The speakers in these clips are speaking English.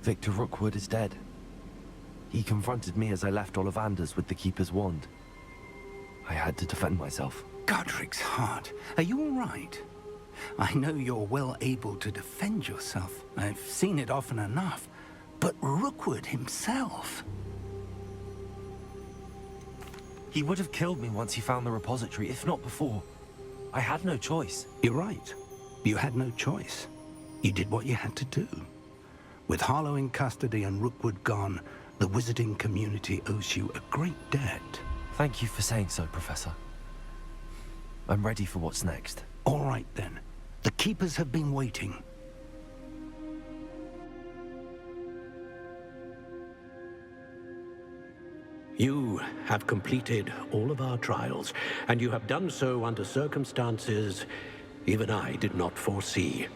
Victor Rookwood is dead. He confronted me as I left Ollivander's with the Keeper's wand. I had to defend myself. Godric's heart. Are you all right? I know you're well able to defend yourself. I've seen it often enough. But Rookwood himself... He would have killed me once he found the repository, if not before. I had no choice. You're right. You had no choice. You did what you had to do. With Harlow in custody and Rookwood gone, the wizarding community owes you a great debt. Thank you for saying so, Professor. I'm ready for what's next. All right, then. The Keepers have been waiting. You have completed all of our trials, and you have done so under circumstances even I did not foresee.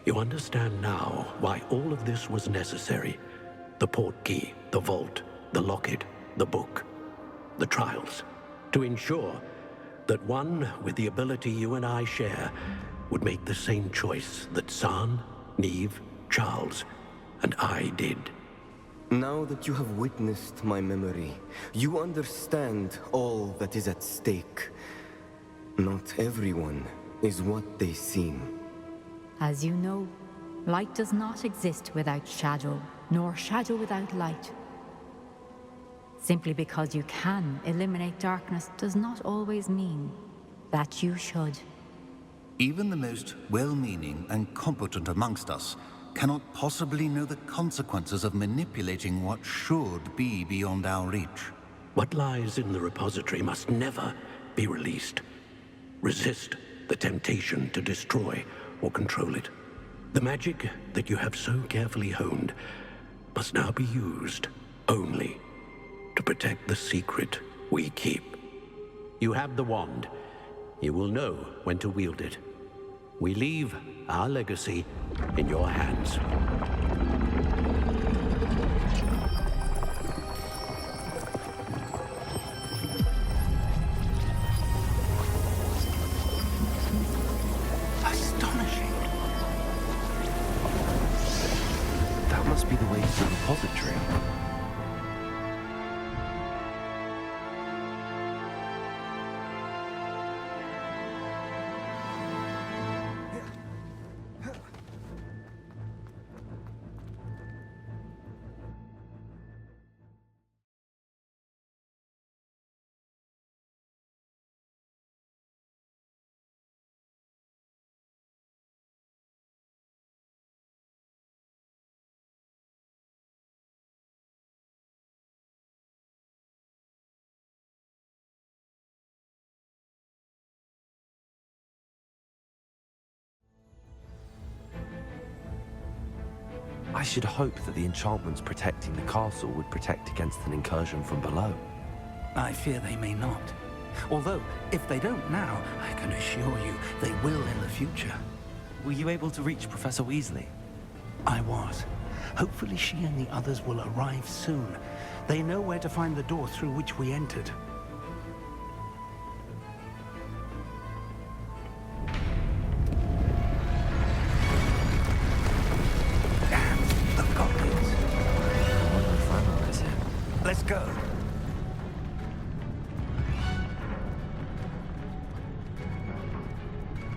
You understand now why all of this was necessary. The portkey, the vault, the locket, the book, the trials. To ensure that one with the ability you and I share would make the same choice that San, Neve, Charles, and I did. Now that you have witnessed my memory, you understand all that is at stake. Not everyone is what they seem. As you know, light does not exist without shadow, nor shadow without light. Simply because you can eliminate darkness does not always mean that you should. Even the most well-meaning and competent amongst us cannot possibly know the consequences of manipulating what should be beyond our reach. What lies in the repository must never be released. Resist the temptation to destroy or control it. The magic that you have so carefully honed must now be used only to protect the secret we keep. You have the wand. You will know when to wield it. We leave our legacy in your hands. Astonishing. That must be the way to the repository. I should hope that the enchantments protecting the castle would protect against an incursion from below. I fear they may not. Although, if they don't now, I can assure you they will in the future. Were you able to reach Professor Weasley? I was. Hopefully she and the others will arrive soon. They know where to find the door through which we entered. Damn, the goblins. Let's go.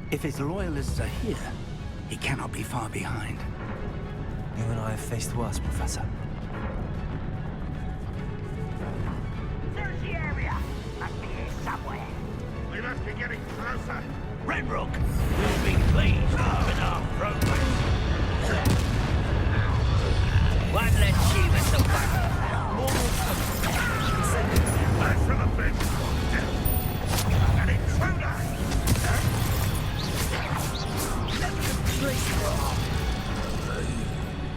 If his loyalists are here, he cannot be far behind. You and I have faced worse, Professor. There's the area. Must be here somewhere. We must be getting closer. Renrook will be pleased with our progress. One less achievement to back. That's from a bit. An intruder!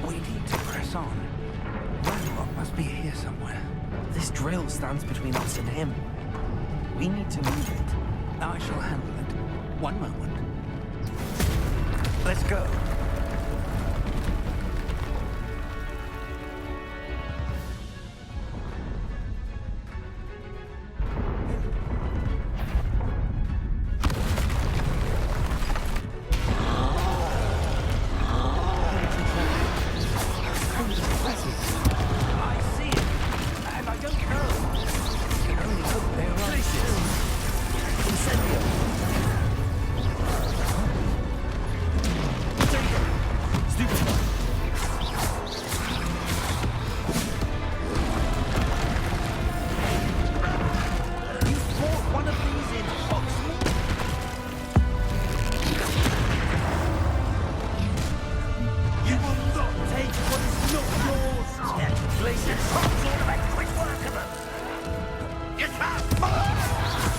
We need to press on. Renrook must be here somewhere. This drill stands between us and him. We need to move it. I shall handle it. One moment. Let's go. I see it, and I don't know. I can only hope they're right. Incendio. Stupid. You bought one of these in Oxford? You will not take what is not yours. Glaciers Tom's all make quick work of them. You can't follow.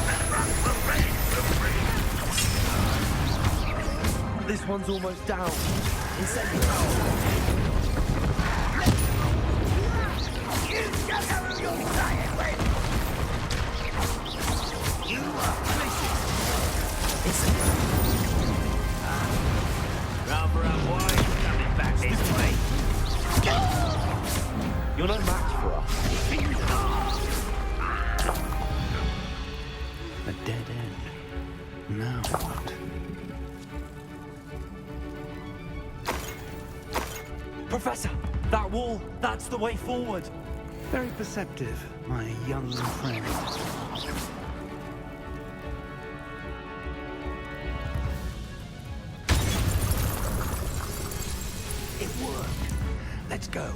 And run the rain supreme. This one's almost down. Incendio. You don't know who you're playing with. You are places. Rather unwise coming back this way. You're no match for us. A dead end. Now what? Professor, that wall, that's the way forward. Very perceptive, my young friend. It worked. Let's go.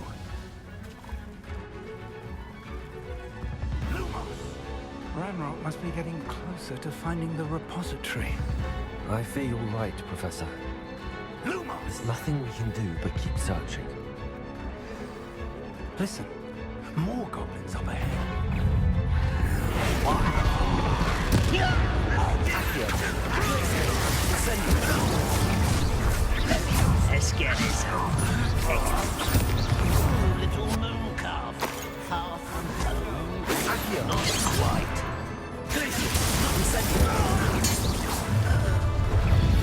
Ranrock must be getting closer to finding the repository. I fear you're right, Professor. There's nothing we can do but keep searching. Listen, more goblins up ahead. Let's get this on. Little moon calf, far from home. Not quite.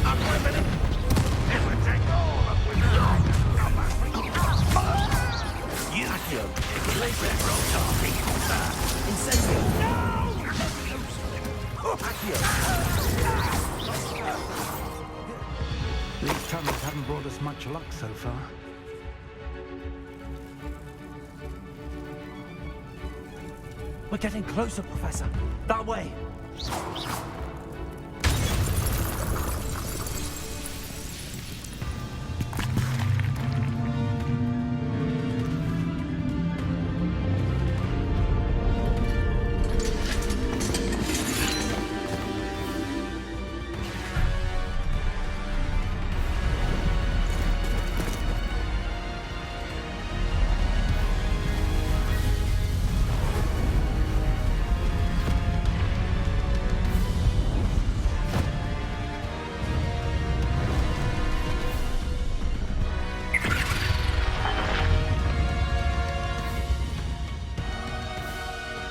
I'm with it. It would take all of wisdom. You Glacier Rotarty. Incendio! These tunnels haven't brought us much luck so far. We're getting closer, Professor. That way.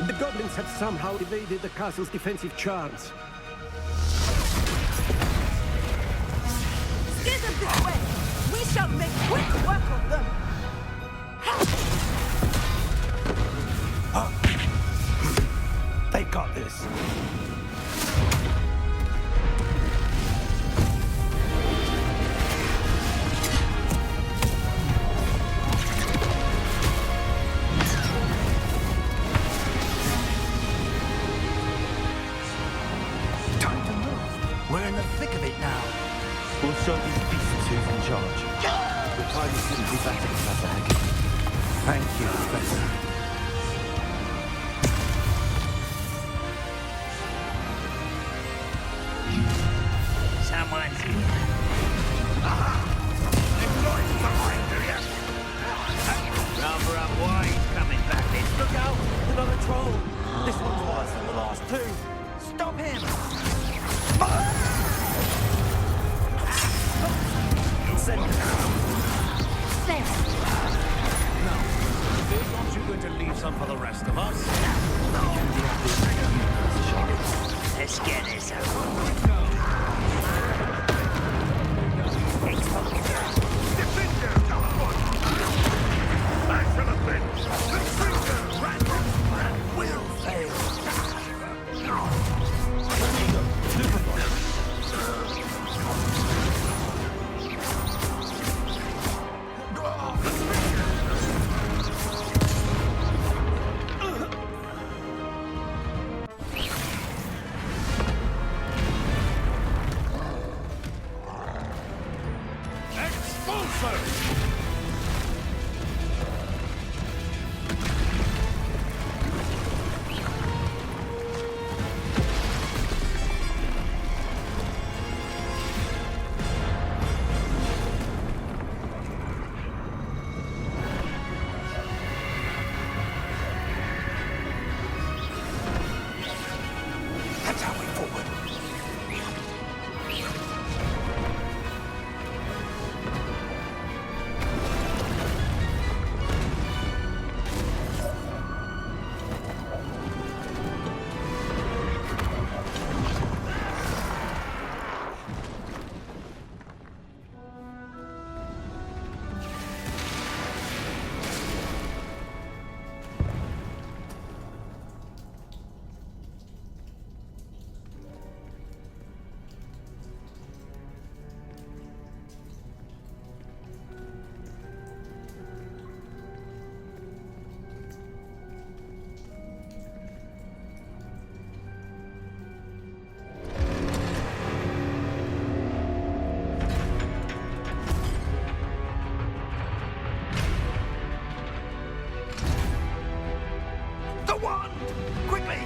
The goblins have somehow evaded the castle's defensive charms. Steer them this way! We shall make quick work of them! They've got this. We're in the thick of it now. We'll show these beasts who's in charge. The time couldn't be better, Professor Hagen. Thank you, Professor. Someone's here. Rather unwise coming back this. Look out! Another troll! This one's worse than the last two! Stop him! Aren't you going to leave some for the rest of us? Let's get this over. Defender, come on! I shall have been the finger Ranrock's plan will fail. The wand! Quickly!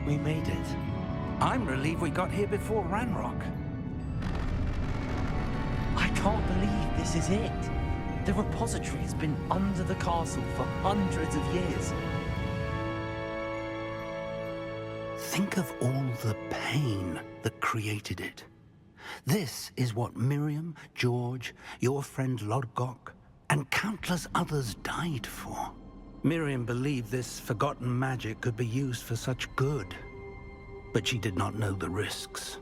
We made it. I'm relieved we got here before Ranrock. I can't believe this is it. The repository has been under the castle for hundreds of years. Think of all the pain that created it. This is what Miriam, George, your friend Lodgok, and countless others died for. Miriam believed this forgotten magic could be used for such good, but she did not know the risks.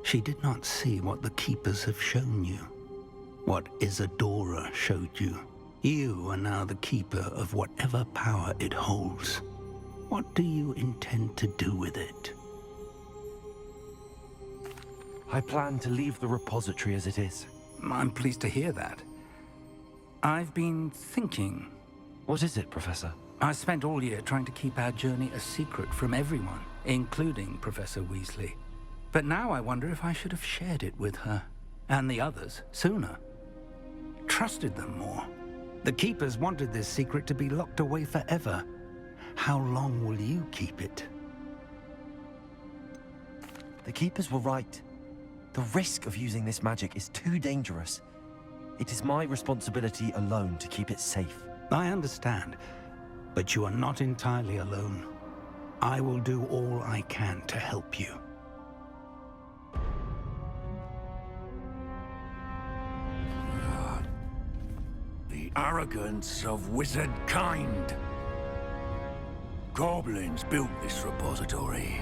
She did not see what the Keepers have shown you, what Isadora showed you. You are now the Keeper of whatever power it holds. What do you intend to do with it? I plan to leave the repository as it is. I'm pleased to hear that. I've been thinking. What is it, Professor? I spent all year trying to keep our journey a secret from everyone, including Professor Weasley. But now I wonder if I should have shared it with her, and the others, sooner. Trusted them more. The Keepers wanted this secret to be locked away forever. How long will you keep it? The Keepers were right. The risk of using this magic is too dangerous. It is my responsibility alone to keep it safe. I understand, but you are not entirely alone. I will do all I can to help you. The arrogance of wizard kind. Goblins built this repository.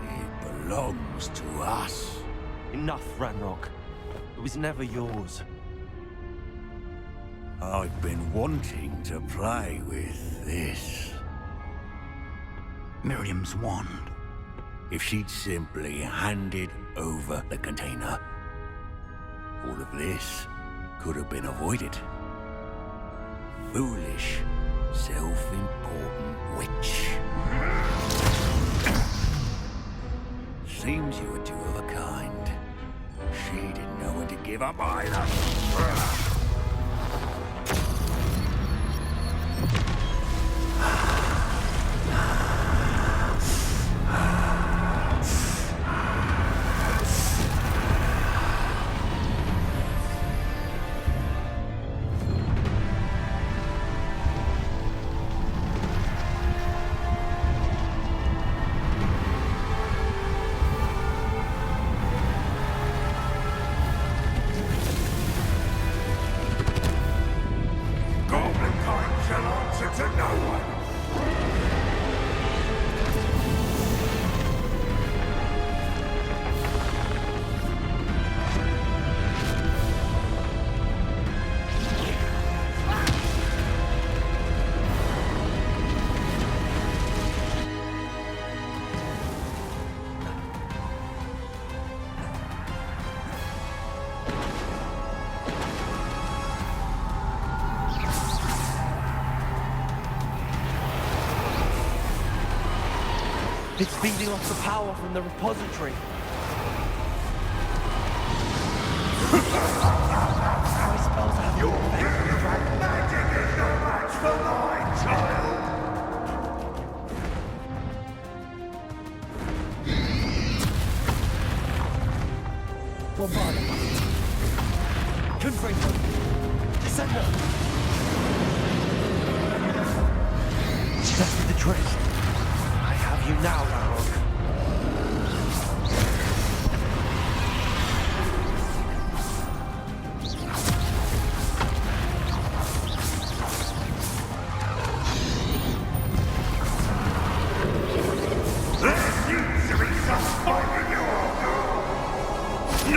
It belongs to us. Enough, Ranrock. It was never yours. I've been wanting to play with this. Miriam's wand. If she'd simply handed over the container, all of this could have been avoided. Foolish, self-important witch. Seems you were two of a kind. She didn't know when to give up either. It's feeding off the power from the repository. Harry spells have no effect on the dragon. Magic is no match for mine, child! Bombard him. Confringo. Descender. That's the trick. I have you now, Ranrock.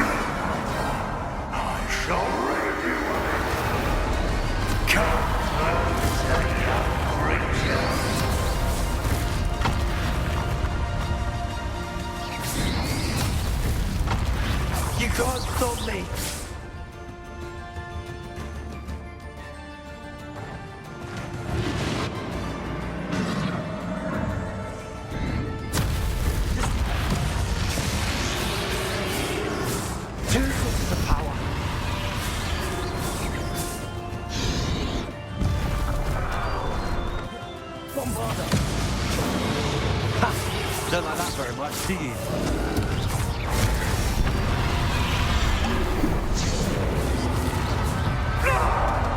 I shall rid you of it. Come closer, young creature. You can't stop me! Two sources of power. Bombarder! Ha! Don't like that very much, do you?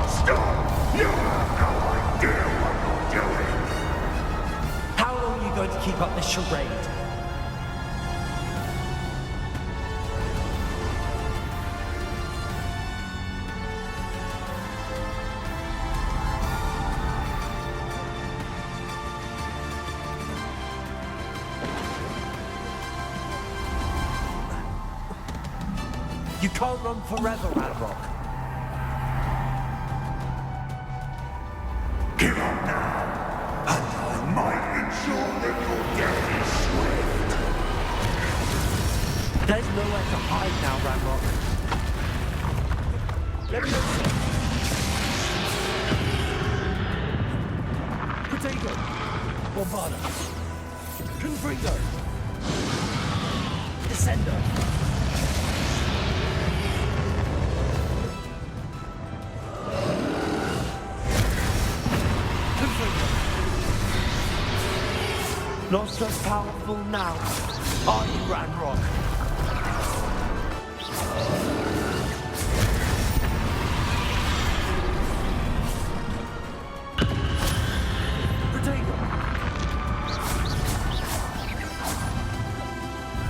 Stop! You have no idea what you're doing. How long are you going to keep up this charade? You can't run forever, Ranrock. Give up now, and I might ensure that your death is swift. There's nowhere to hide now, Ranrock. Let me know. Potato. Bombarder. Confringo. Descender. Not so powerful now, are you, Ranrock? Potato!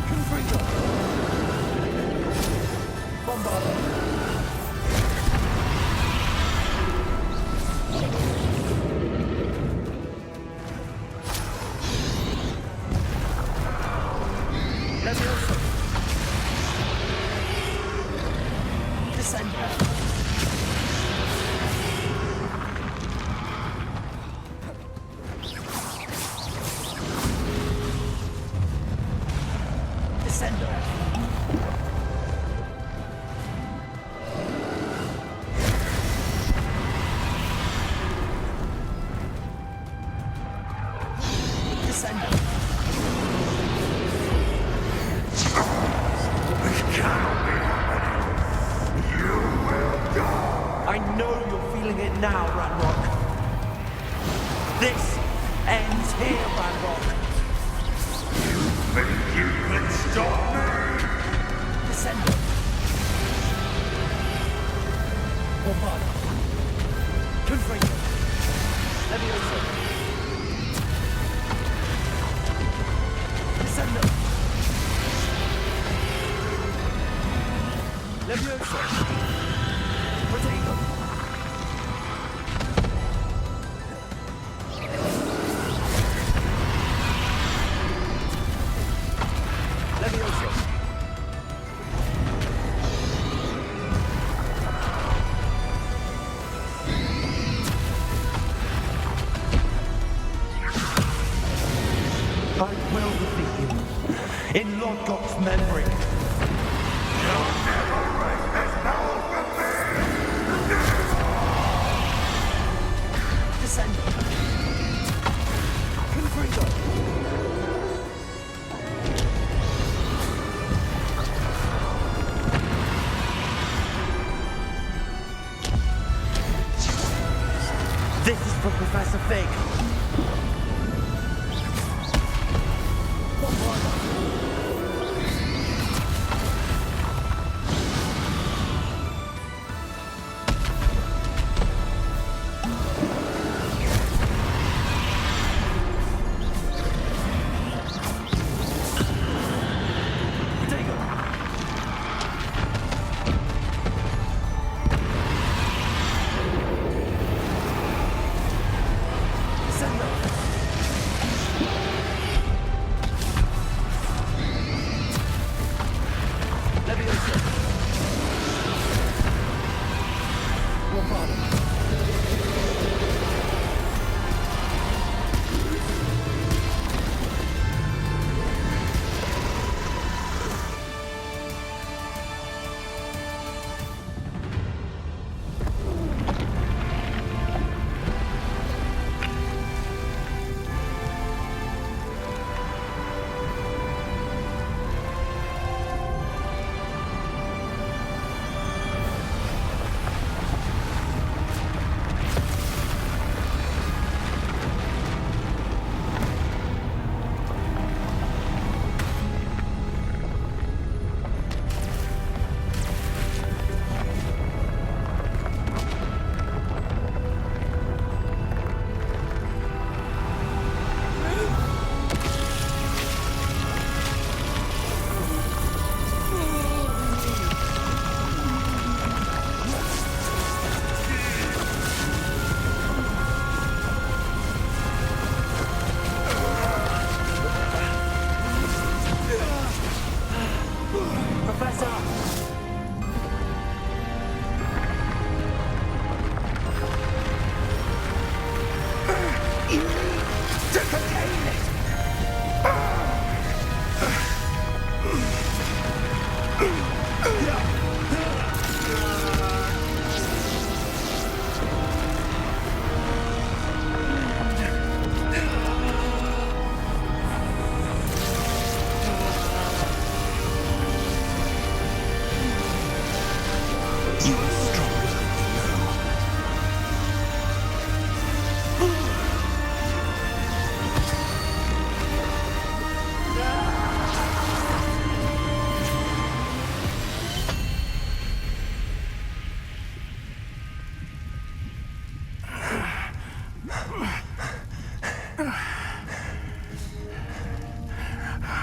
Confringo! Bombarder! Leviosa! Descender! Descender! Descender! I know you're feeling it now, Ranrock. This ends here, Ranrock. You think you can stop me? Descender. Bombarder. Confringo. Leviosa. Descender. Leviosa. Potato. Leviosa. I will defeat you in Lodgok's memory. You'll never wreak this power from me! Descender. Confringo. This is for Professor Fig. Professor! You need to contain it! You are stronger than you know.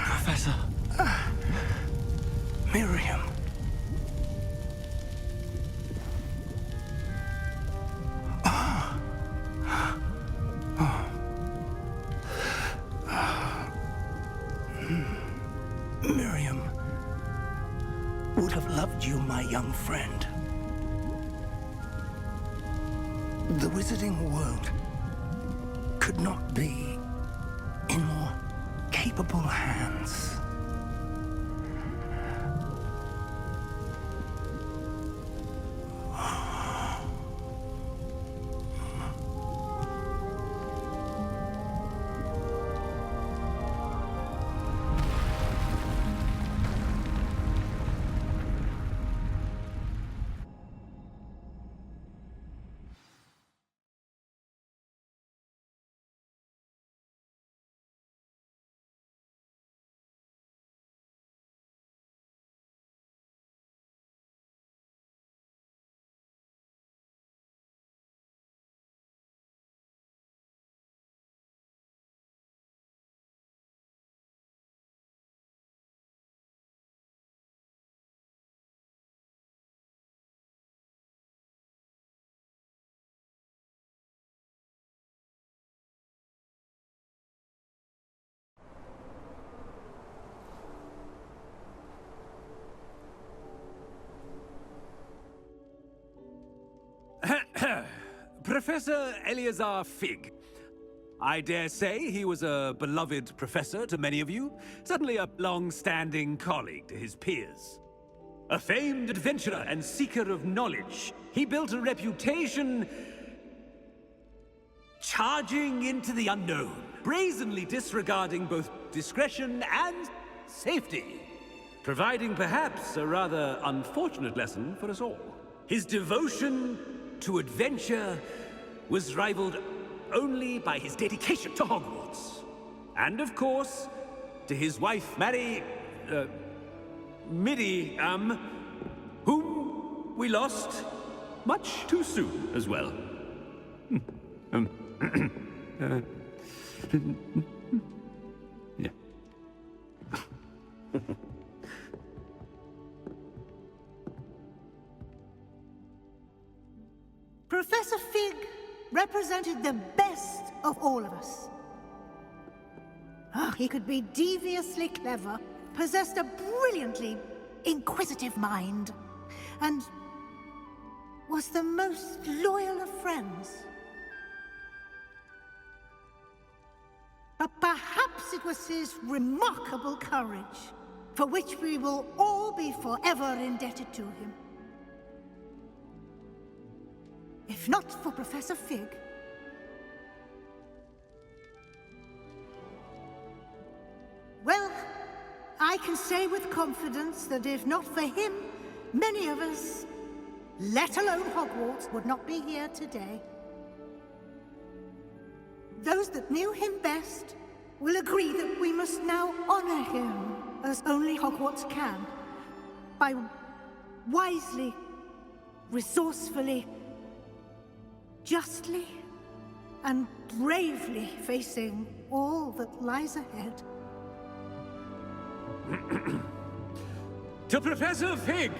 Professor. Miriam. Miriam would have loved you, my young friend. The wizarding world could not be in more capable hands. Professor Eleazar Fig. I dare say he was a beloved professor to many of you, certainly a long-standing colleague to his peers. A famed adventurer and seeker of knowledge, he built a reputation charging into the unknown, brazenly disregarding both discretion and safety, providing perhaps a rather unfortunate lesson for us all. His devotion to adventure was rivaled only by his dedication to Hogwarts. And of course, to his wife, Midi, whom we lost much too soon as well. Yeah. Professor Fig represented the best of all of us. He could be deviously clever, possessed a brilliantly inquisitive mind, and was the most loyal of friends. But perhaps it was his remarkable courage, for which we will all be forever indebted to him. If not for Professor Fig, well, I can say with confidence that if not for him, many of us, let alone Hogwarts, would not be here today. Those that knew him best will agree that we must now honor him as only Hogwarts can, by wisely, resourcefully, justly and bravely facing all that lies ahead. To Professor Fig!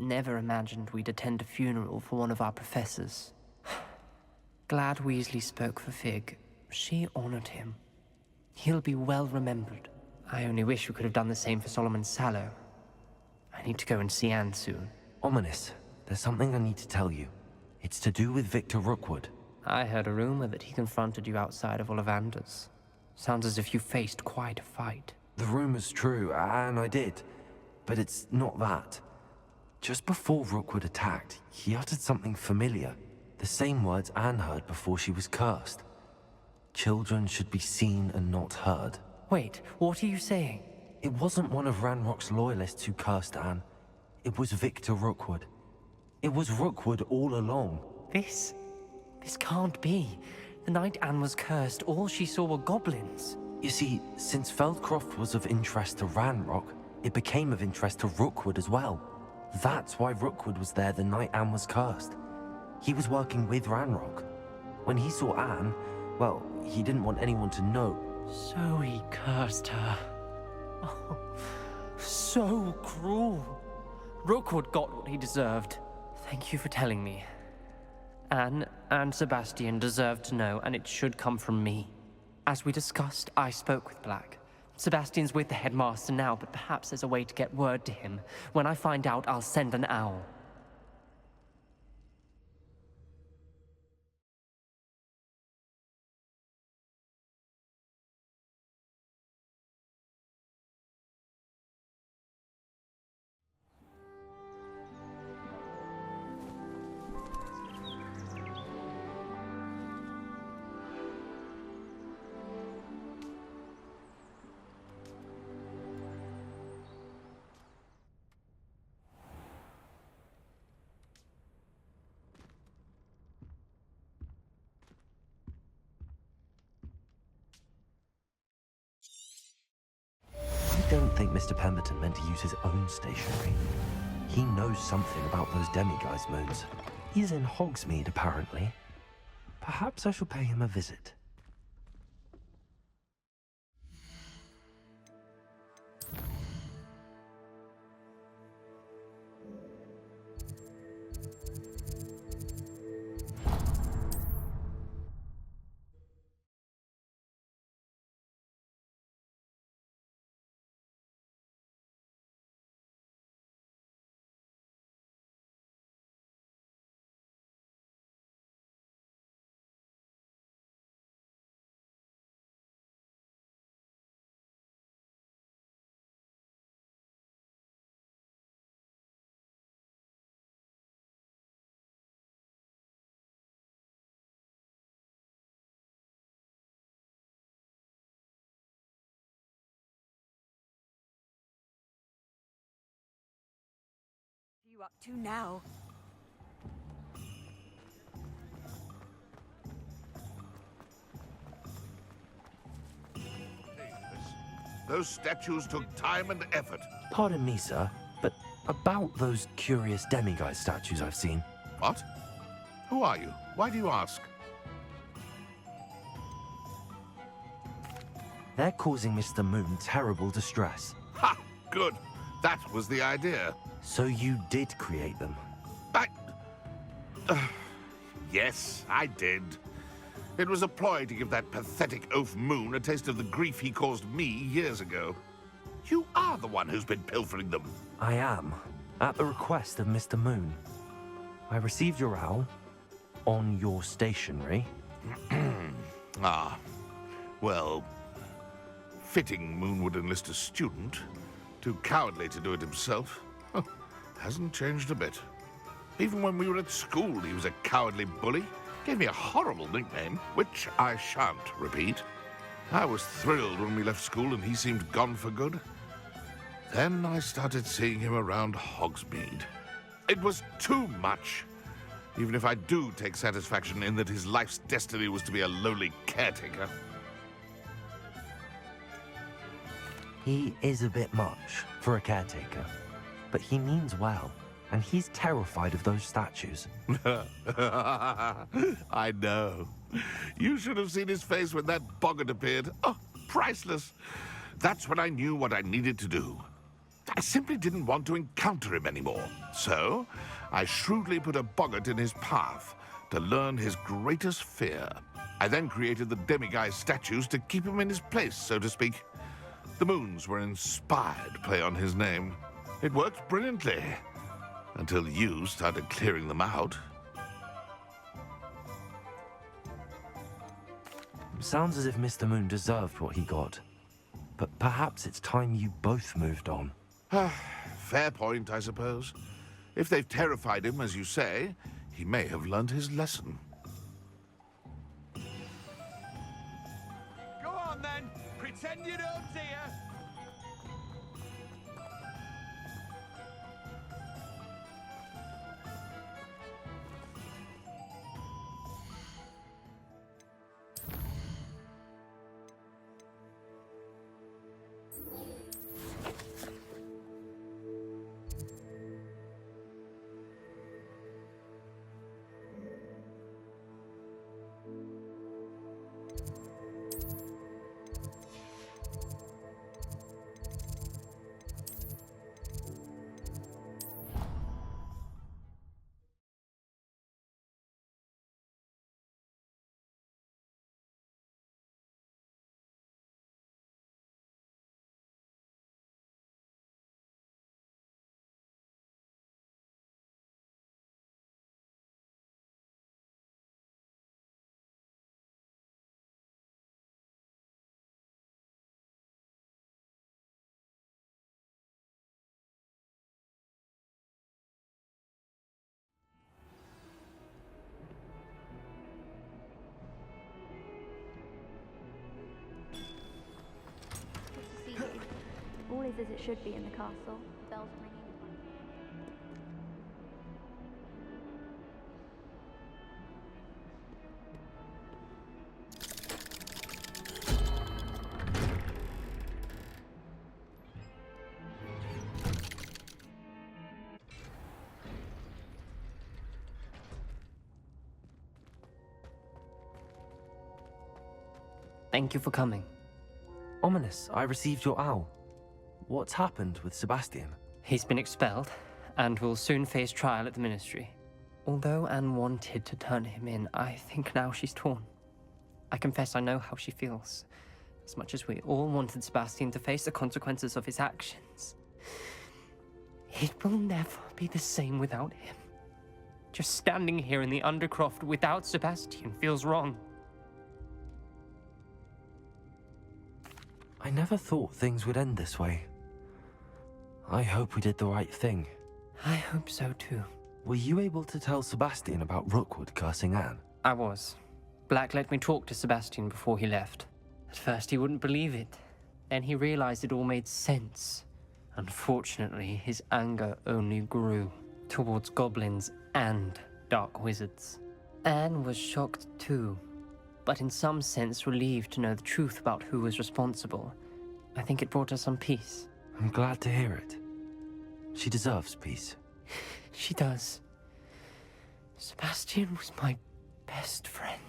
never imagined we'd attend a funeral for one of our professors. Glad Weasley spoke for Fig. She honored him. He'll be well remembered. I only wish we could have done the same for Solomon Sallow. I need to go and see Anne soon. Ominous, there's something I need to tell you. It's to do with Victor Rookwood. I heard a rumor that he confronted you outside of Ollivander's. Sounds as if you faced quite a fight. The rumor's true, and I did. But it's not that. Just before Rookwood attacked, he uttered something familiar. The same words Anne heard before she was cursed. Children should be seen and not heard. Wait, what are you saying? It wasn't one of Ranrock's loyalists who cursed Anne. It was Victor Rookwood. It was Rookwood all along. This can't be. The night Anne was cursed, all she saw were goblins. You see, since Feldcroft was of interest to Ranrock, it became of interest to Rookwood as well. That's why Rookwood was there the night Anne was cursed. He was working with Ranrock. When he saw Anne, well, he didn't want anyone to know. So he cursed her. Oh, so cruel. Rookwood got what he deserved. Thank you for telling me. Anne and Sebastian deserve to know, and it should come from me. As we discussed, I spoke with Black. Sebastian's with the headmaster now, but perhaps there's a way to get word to him. When I find out, I'll send an owl. I don't think Mr. Pemberton meant to use his own stationery. He knows something about those demiguise moons. He's in Hogsmeade, apparently. Perhaps I shall pay him a visit. You up to now? Those statues took time and effort. Pardon me, sir, but about those curious demiguise statues I've seen. What? Who are you? Why do you ask? They're causing Mr. Moon terrible distress. Ha! Good. That was the idea. So you did create them? Yes, I did. It was a ploy to give that pathetic oaf Moon a taste of the grief he caused me years ago. You are the one who's been pilfering them. I am, at the request of Mr. Moon. I received your owl on your stationery. Ah, well, fitting Moon would enlist a student. Too cowardly to do it himself. Hasn't changed a bit. Even when we were at school, he was a cowardly bully. Gave me a horrible nickname, which I shan't repeat. I was thrilled when we left school and he seemed gone for good. Then I started seeing him around Hogsmeade. It was too much. Even if I do take satisfaction in that his life's destiny was to be a lowly caretaker. He is a bit much for a caretaker, but he means well, and he's terrified of those statues. I know. You should have seen his face when that boggart appeared. Oh, priceless. That's when I knew what I needed to do. I simply didn't want to encounter him anymore. So, I shrewdly put a boggart in his path to learn his greatest fear. I then created the demiguise statues to keep him in his place, so to speak. The moons were an inspired play on his name. It worked brilliantly, until you started clearing them out. Sounds as if Mr. Moon deserved what he got. But perhaps it's time you both moved on. Fair point, I suppose. If they've terrified him, as you say, he may have learned his lesson. Go on, then. Pretend you don't hear. All is as it should be in the castle. Bells are ringing. Thank you for coming. Ominous, I received your owl. What's happened with Sebastian? He's been expelled, and will soon face trial at the Ministry. Although Anne wanted to turn him in, I think now she's torn. I confess I know how she feels, as much as we all wanted Sebastian to face the consequences of his actions. It will never be the same without him. Just standing here in the Undercroft without Sebastian feels wrong. I never thought things would end this way. I hope we did the right thing. I hope so too. Were you able to tell Sebastian about Rookwood cursing Anne? I was. Black let me talk to Sebastian before he left. At first he wouldn't believe it. Then he realized it all made sense. Unfortunately, his anger only grew towards goblins and dark wizards. Anne was shocked too, but in some sense relieved to know the truth about who was responsible. I think it brought her some peace. I'm glad to hear it. She deserves peace. She does. Sebastian was my best friend.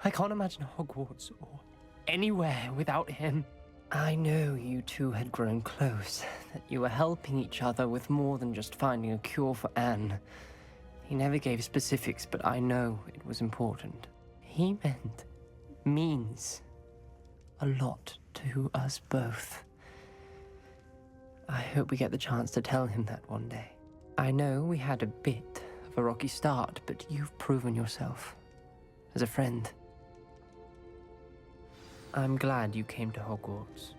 I can't imagine Hogwarts or anywhere without him. I know you two had grown close, that you were helping each other with more than just finding a cure for Anne. He never gave specifics, but I know it was important. He means a lot to us both. I hope we get the chance to tell him that one day. I know we had a bit of a rocky start, but you've proven yourself as a friend. I'm glad you came to Hogwarts.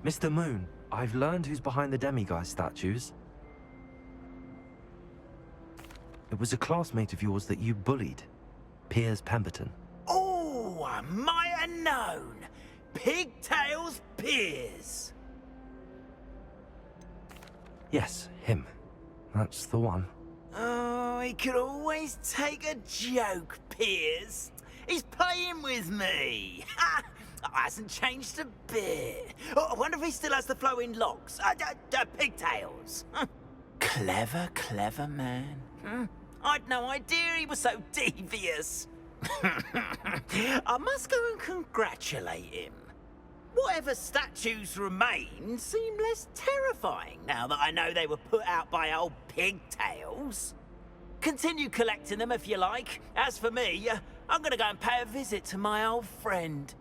Mr. Moon, I've learned who's behind the demiguise statues. It was a classmate of yours that you bullied, Piers Pemberton. Oh, I might have known. Pigtails Piers. Yes, him. That's the one. Oh, he could always take a joke, Piers. He's playing with me. Ha! Hasn't changed a bit. Oh, I wonder if he still has the flowing locks. Pigtails. Clever, clever man. I'd no idea he was so devious. I must go and congratulate him. Whatever statues remain seem less terrifying now that I know they were put out by old Pigtails. Continue collecting them if you like. As for me, I'm gonna go and pay a visit to my old friend.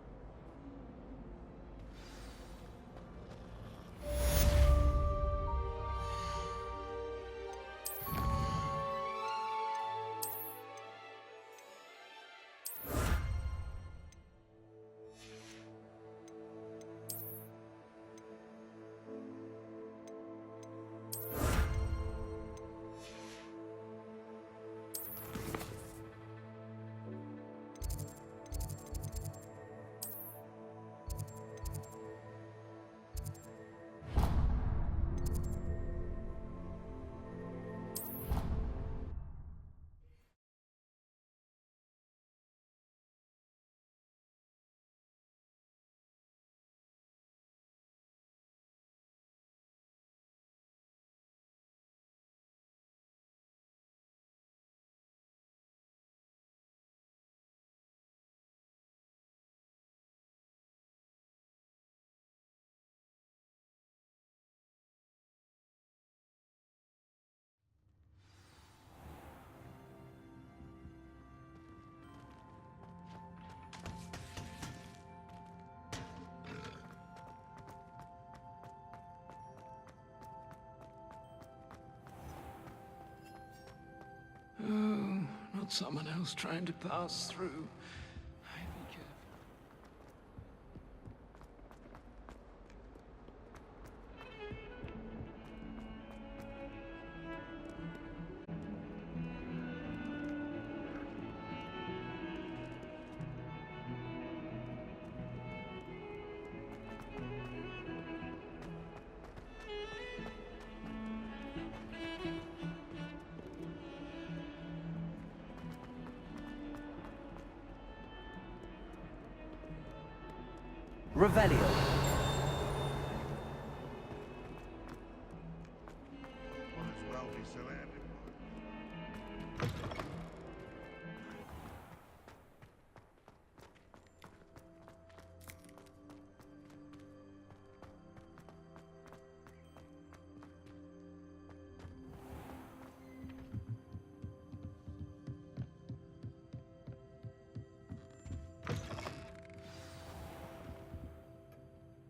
Oh, not someone else trying to pass through. I'd be careful. Revelio. Might as well be surrounded by.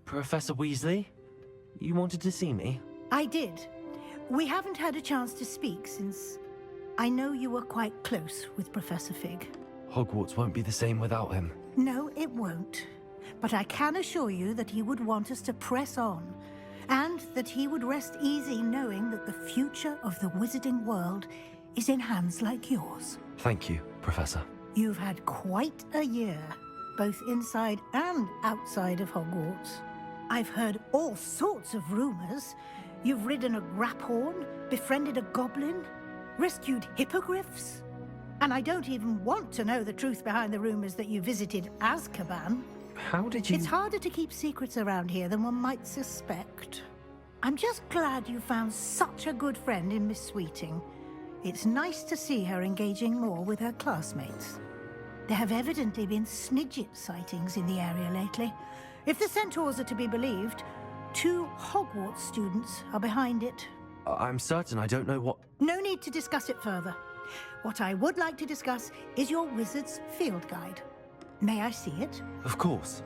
Professor Weasley? You wanted to see me? I did. We haven't had a chance to speak since I know you were quite close with Professor Fig. Hogwarts won't be the same without him. No, it won't. But I can assure you that he would want us to press on, and that he would rest easy knowing that the future of the wizarding world is in hands like yours. Thank you, Professor. You've had quite a year, both inside and outside of Hogwarts. I've heard all sorts of rumors. You've ridden a graphorn, befriended a goblin, rescued hippogriffs. And I don't even want to know the truth behind the rumors that you visited Azkaban. How did you... It's harder to keep secrets around here than one might suspect. I'm just glad you found such a good friend in Miss Sweeting. It's nice to see her engaging more with her classmates. There have evidently been Snidget sightings in the area lately. If the centaurs are to be believed, 2 Hogwarts students are behind it. I'm certain I don't know what... No need to discuss it further. What I would like to discuss is your wizard's field guide. May I see it? Of course.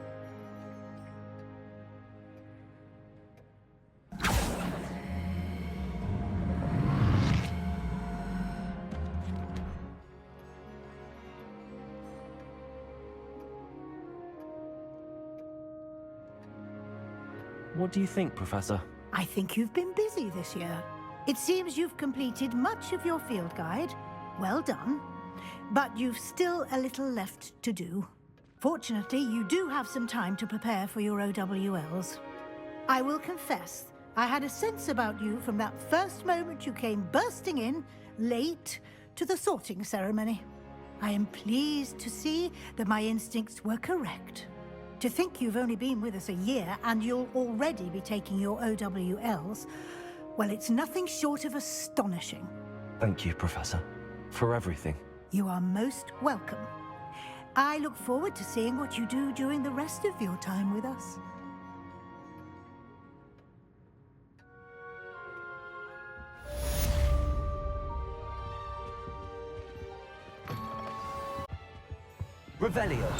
What do you think, Professor? I think you've been busy this year. It seems you've completed much of your field guide. Well done. But you've still a little left to do. Fortunately, you do have some time to prepare for your OWLs. I will confess, I had a sense about you from that first moment you came bursting in, late, to the sorting ceremony. I am pleased to see that my instincts were correct. To think you've only been with us a year and you'll already be taking your OWLs, well, it's nothing short of astonishing. Thank you, Professor, for everything. You are most welcome. I look forward to seeing what you do during the rest of your time with us. Revelio.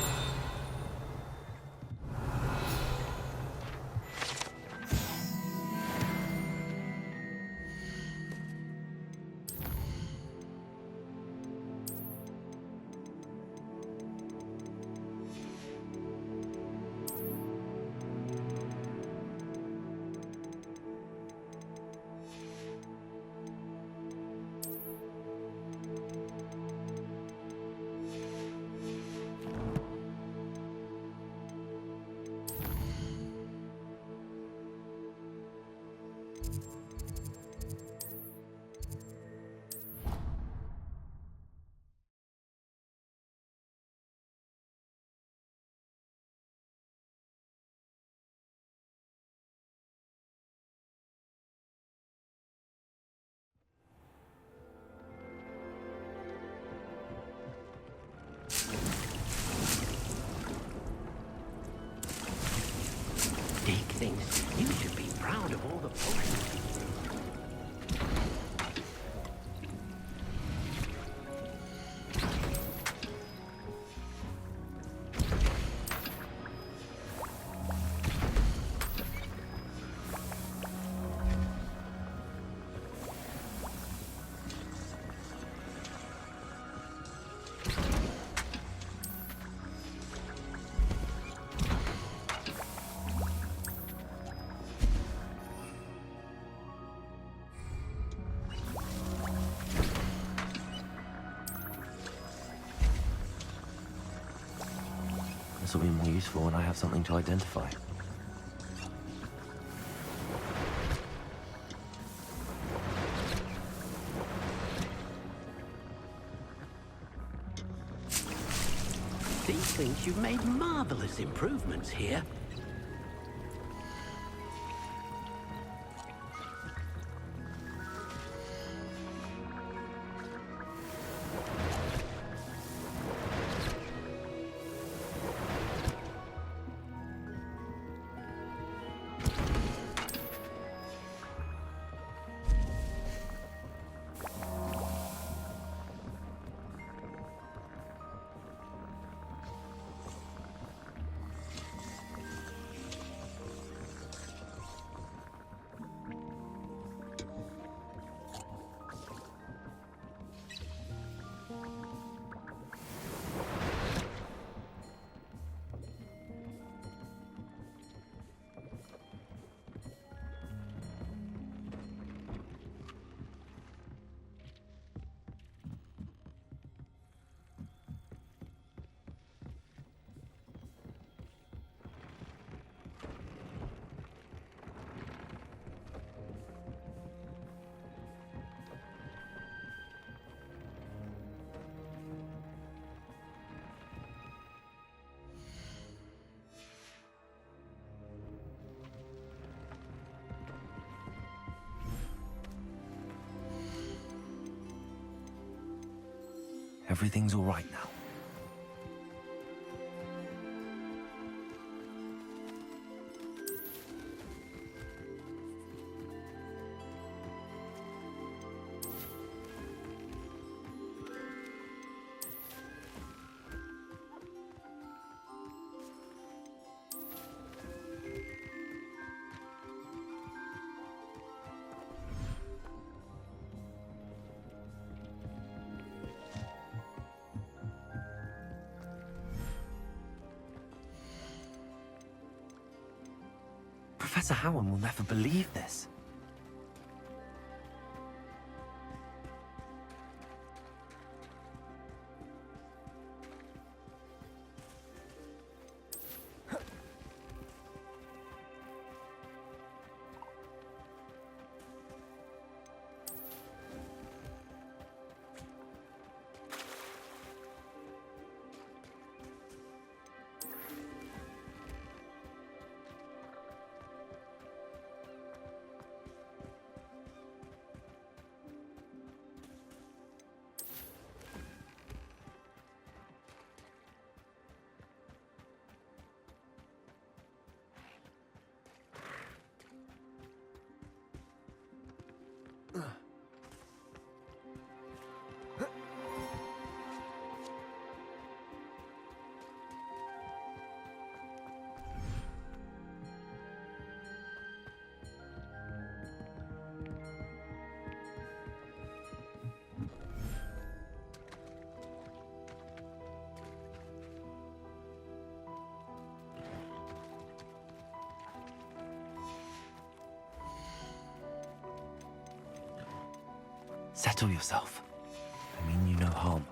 Dig things. You should be proud of all the potions. This will be more useful when I have something to identify. These things, you've made marvelous improvements here. Everything's all right now. Professor Howard will never believe this. Settle yourself. I mean you no harm.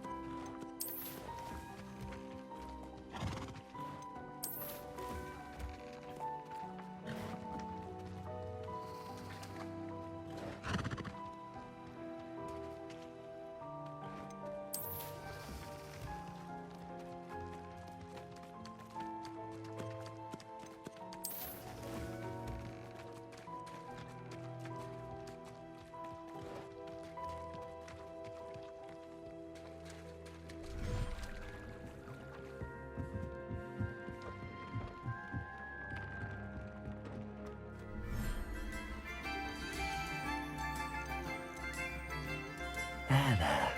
There.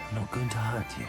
I'm not going to hurt you.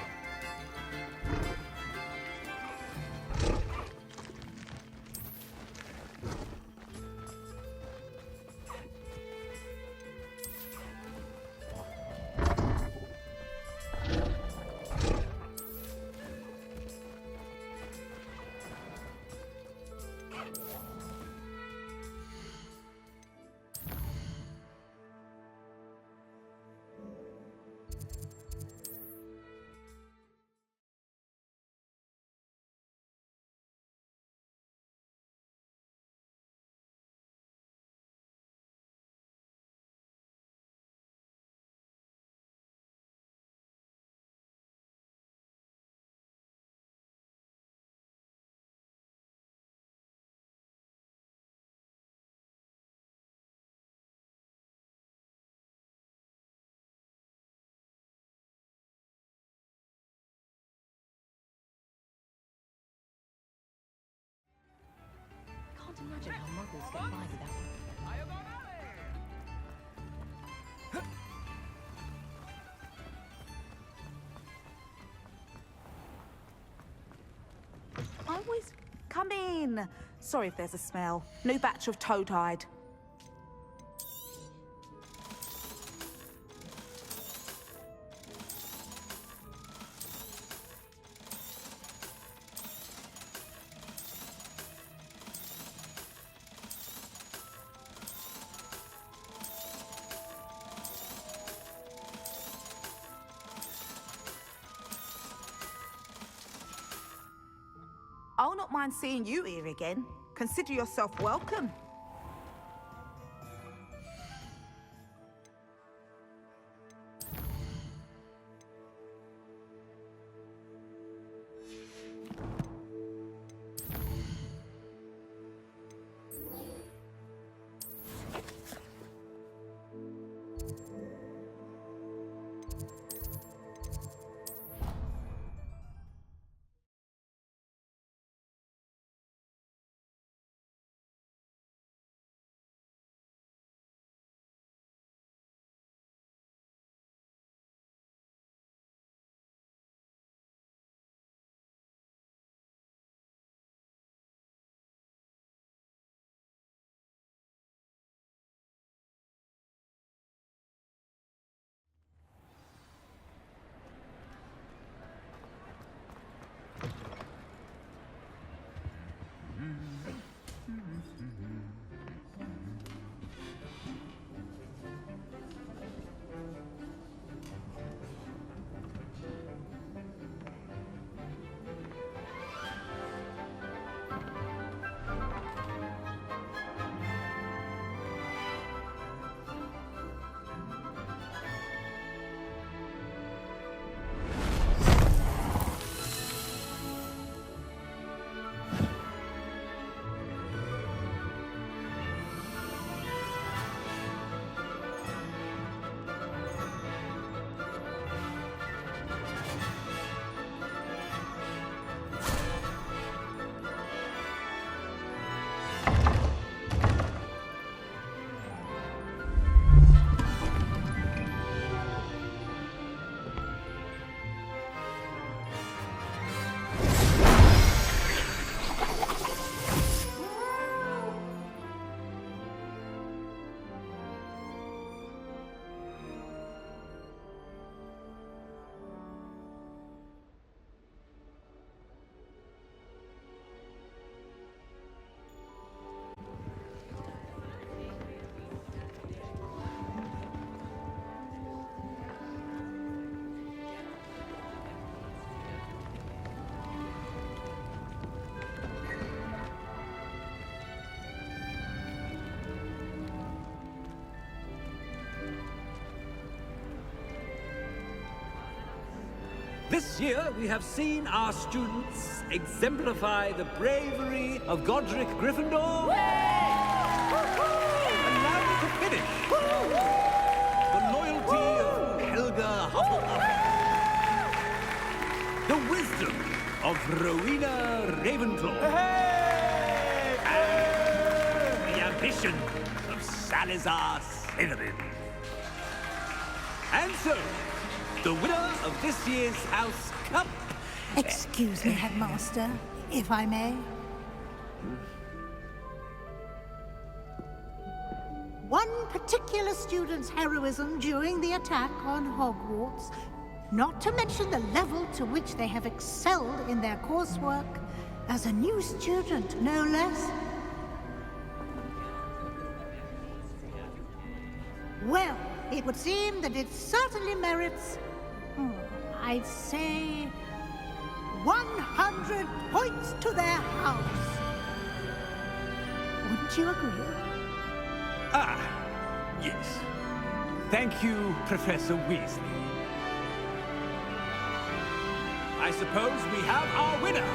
Can't imagine how muggles get by without them. Always come in. Sorry if there's a smell. New batch of toad-hide. I'll not mind seeing you here again. Consider yourself welcome. This year, we have seen our students exemplify the bravery of Godric Gryffindor. And now to finish, the loyalty of Helga Hufflepuff. The wisdom of Rowena Ravenclaw. And the ambition of Salazar Slytherin. And so, the winner of this year's House Cup... Excuse me, Headmaster, if I may. One particular student's heroism during the attack on Hogwarts, not to mention the level to which they have excelled in their coursework, as a new student, no less. Well, it would seem that it certainly merits, I'd say, 100 points to their house. Wouldn't you agree? Ah, yes. Thank you, Professor Weasley. I suppose we have our winner.